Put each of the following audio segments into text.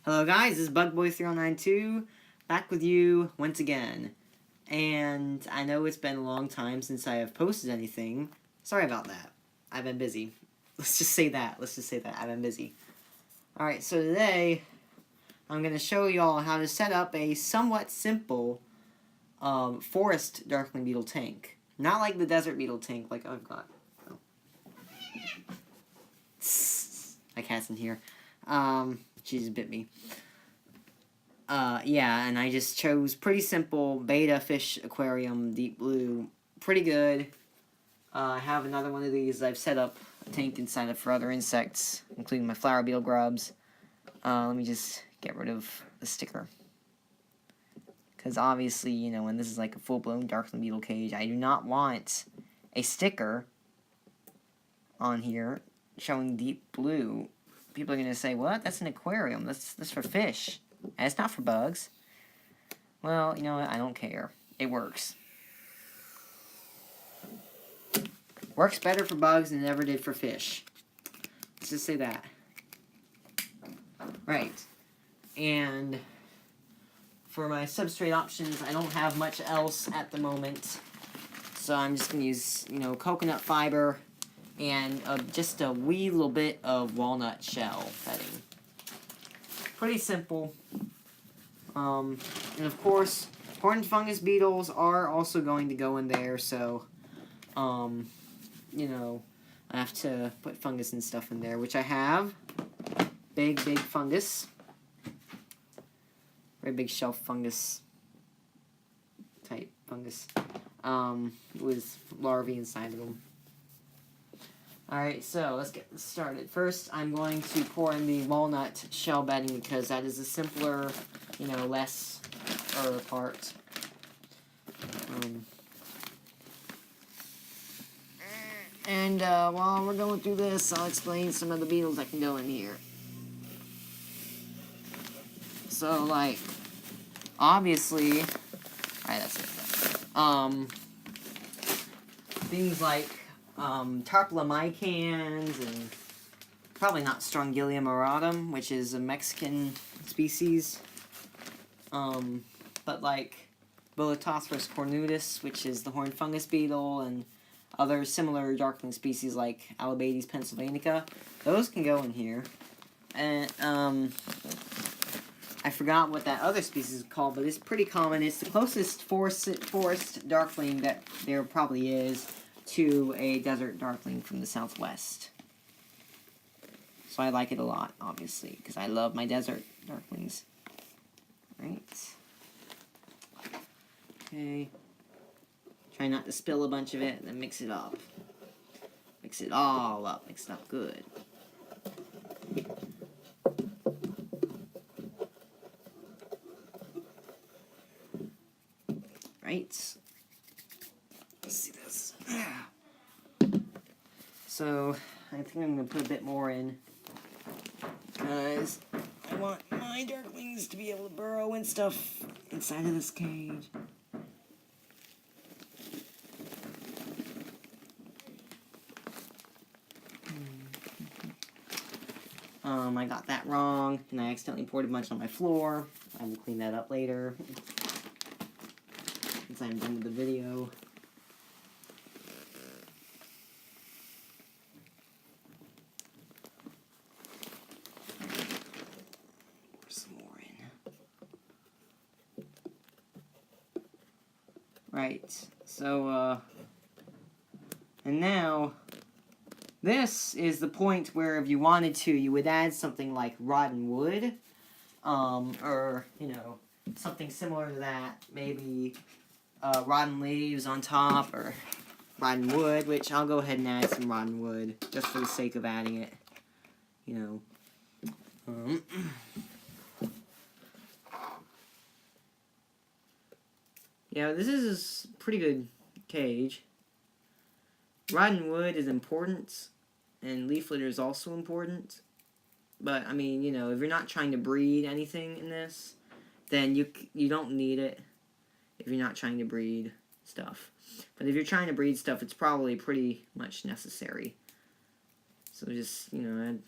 Hello guys, this is Bugboy3092, back with you once again. And I know it's been a long time since I have posted anything. Sorry about that. I've been busy. Let's just say that. I've been busy. Alright, so today I'm going to show y'all how to set up a somewhat simple forest darkling beetle tank. Not like the desert beetle tank like I've got. Oh. My cat's in here. She just bit me. Yeah, and I just chose pretty simple beta fish aquarium, deep blue. Pretty good. I have another one of these. I've set up a tank inside of for other insects, including my flower beetle grubs. Let me just get rid of the sticker. Because obviously, you know, when this is like a full-blown darkling beetle cage, I do not want a sticker on here showing deep blue. People are going to say, what? That's an aquarium. That's for fish. And it's not for bugs. Well, you know what? I don't care. It works. Works better for bugs than it ever did for fish. Let's just say that. Right. And for my substrate options, I don't have much else at the moment. So I'm just going to use, you know, coconut fiber and just a wee little bit of walnut shell bedding. Pretty simple. And of course, horned fungus beetles are also going to go in there, so, you know, I have to put fungus and stuff in there, which I have. Big fungus. Very big shelf fungus. Type fungus. With larvae inside of them. Alright, so let's get this started. First, I'm going to pour in the walnut shell bedding because that is a simpler, you know, less part. And while we're going through this, I'll explain some of the beetles that can go in here. So, like, obviously, alright, that's it. Things like tarplamicans and probably not Strongylia muratum, which is a Mexican species. But like Bolithosaurus cornutus, which is the horned fungus beetle, and other similar darkling species like Allobates pennsylvanica, those can go in here. And I forgot what that other species is called, but it's pretty common. It's the closest forest darkling that there probably is to a desert darkling from the southwest. So I like it a lot, obviously, because I love my desert darklings. Right. Okay. Try not to spill a bunch of it, and then mix it up. Mix it all up. Mix it up good. Right. Let's see this. So, I think I'm going to put a bit more in, because I want my darklings to be able to burrow and stuff inside of this cage. I got that wrong, and I accidentally poured a bunch on my floor. I will clean that up later, once I'm done with the video. Right, so, and now, this is the point where if you wanted to, you would add something like rotten wood, or, you know, something similar to that, maybe, rotten leaves on top, or rotten wood, which I'll go ahead and add some rotten wood, just for the sake of adding it, you know. Yeah, this is a pretty good cage. Rotten wood is important, and leaf litter is also important. But, I mean, you know, if you're not trying to breed anything in this, then you don't need it if you're not trying to breed stuff. But if you're trying to breed stuff, it's probably pretty much necessary. So just, you know,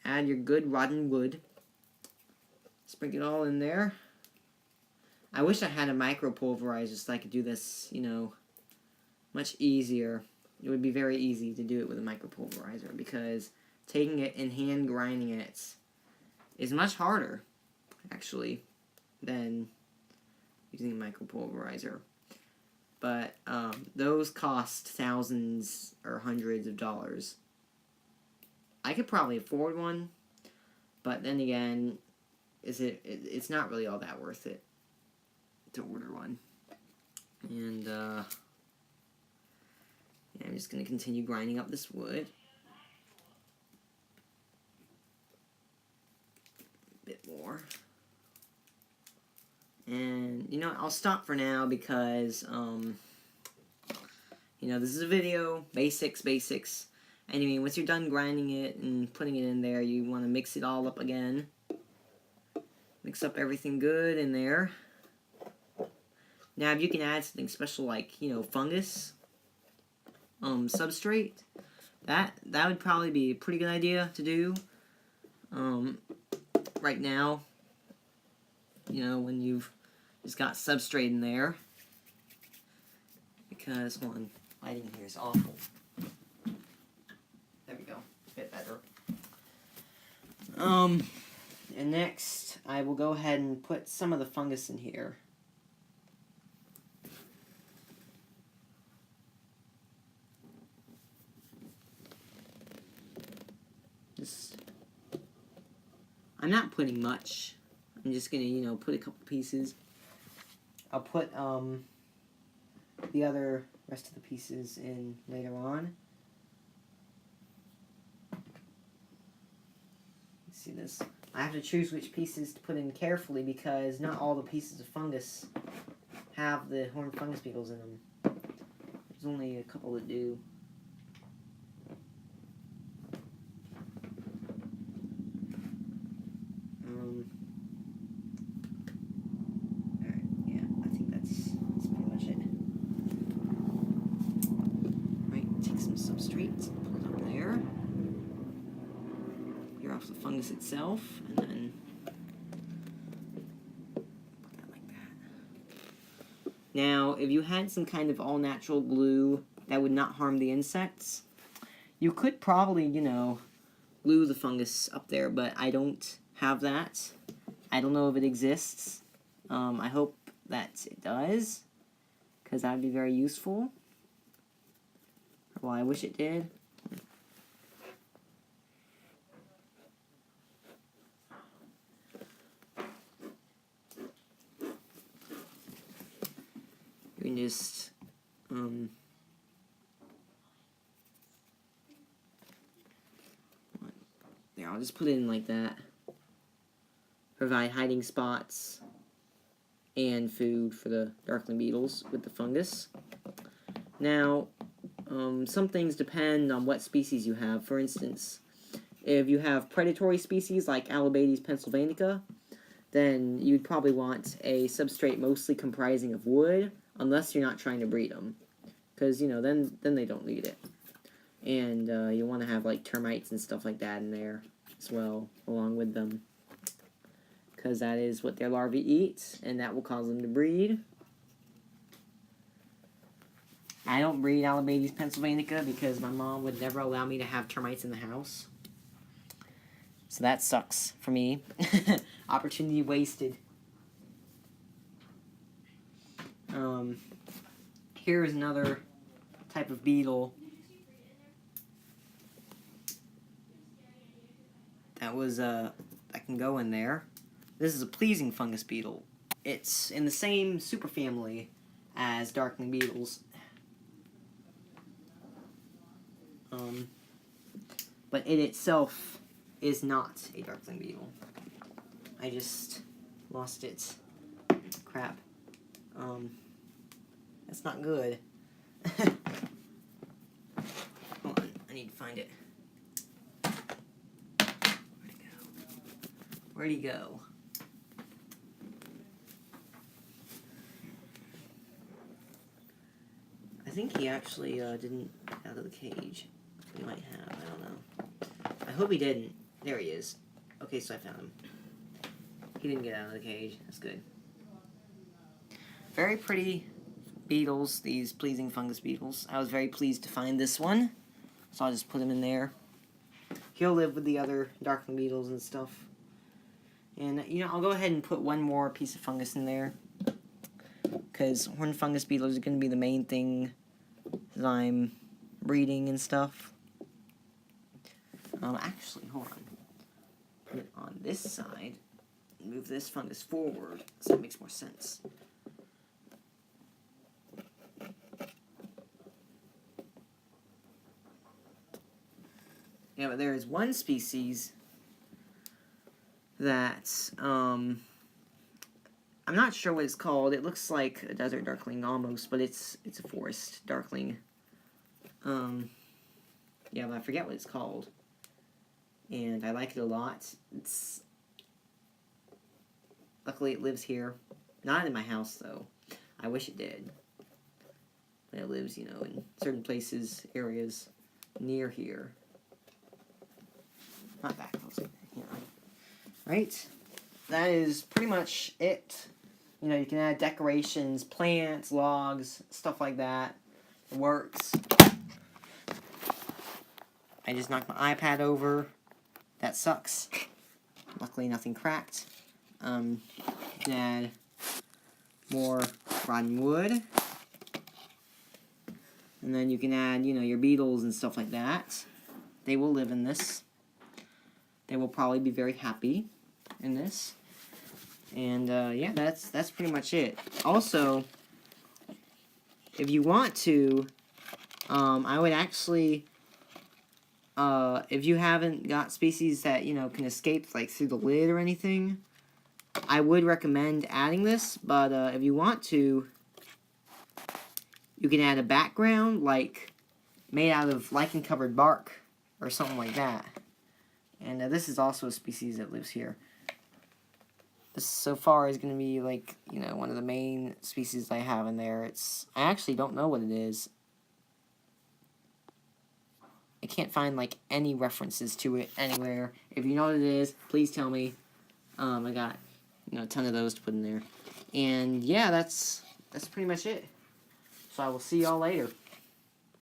add your good rotten wood. Sprinkle it all in there. I wish I had a micro pulverizer so I could do this, you know, much easier. It would be very easy to do it with a micro pulverizer because taking it and hand grinding it is much harder, actually, than using a micro pulverizer. But those cost thousands or hundreds of dollars. I could probably afford one, but then again, it's not really all that worth it to order one. And yeah, I'm just going to continue grinding up this wood. A bit more. And, you know, I'll stop for now because, you know, this is a video, basics. Anyway, once you're done grinding it and putting it in there, you want to mix it all up again. Mix up everything good in there. Now, if you can add something special like, you know, fungus, substrate, that would probably be a pretty good idea to do. Right now, you know, when you've just got substrate in there. Because, hold on, lighting in here is awful. There we go, a bit better. And next, I will go ahead and put some of the fungus in here. I'm not putting much. I'm just gonna, you know, put a couple pieces. I'll put the other rest of the pieces in later on. Let's see this. I have to choose which pieces to put in carefully because not all the pieces of fungus have the horned fungus beetles in them. There's only a couple that do. Alright, yeah, I think that's pretty much it. Right, take some substrate, put it up there. Clear off the fungus itself, and then put that like that. Now, if you had some kind of all-natural glue that would not harm the insects, you could probably, you know, glue the fungus up there, but I don't have that. I don't know if it exists. I hope that it does, because that would be very useful. Well, I wish it did. You can just, there, I'll just put it in like that. Provide hiding spots and food for the darkling beetles with the fungus. Now, some things depend on what species you have. For instance, if you have predatory species like Alobates pennsylvanica, then you'd probably want a substrate mostly comprising of wood, unless you're not trying to breed them, because, you know, then they don't need it. And you want to have like termites and stuff like that in there as well, along with them, because that is what their larvae eat, and that will cause them to breed. I don't breed Alobates pennsylvanica because my mom would never allow me to have termites in the house. So that sucks for me. Opportunity wasted. Here's another type of beetle that can go in there. This is a pleasing fungus beetle. It's in the same superfamily as darkling beetles. But it itself is not a darkling beetle. I just lost it. Crap. That's not good. Hold on, I need to find it. Where'd it go? Where'd he go? I think he actually didn't get out of the cage. He might have, I don't know. I hope he didn't. There he is. Okay, so I found him. He didn't get out of the cage. That's good. Very pretty beetles, these pleasing fungus beetles. I was very pleased to find this one, so I'll just put him in there. He'll live with the other darkling beetles and stuff. And, you know, I'll go ahead and put one more piece of fungus in there, because horned fungus beetles are going to be the main thing that I'm breeding and stuff. Actually, hold on. Put it on this side. Move this fungus forward, so that makes more sense. Yeah, but there is one species that, I'm not sure what it's called. It looks like a desert darkling almost, but it's a forest darkling. Yeah, but I forget what it's called. And I like it a lot. Luckily it lives here. Not in my house, though. I wish it did. But it lives, you know, in certain places, areas near here. Not that close, here. Right? That is pretty much it. You know, you can add decorations, plants, logs, stuff like that. It works. I just knocked my iPad over. That sucks. Luckily nothing cracked. You can add more rotten wood. And then you can add, you know, your beetles and stuff like that. They will live in this. They will probably be very happy in this. And, yeah, that's pretty much it. Also, if you want to, I would actually, if you haven't got species that, you know, can escape, like, through the lid or anything, I would recommend adding this, but, if you want to, you can add a background, like, made out of lichen-covered bark, or something like that. And this is also a species that lives here. This so far is going to be, like, you know, one of the main species I have in there. I actually don't know what it is. I can't find, like, any references to it anywhere. If you know what it is, please tell me. I got, you know, a ton of those to put in there. And, yeah, that's pretty much it. So I will see y'all later.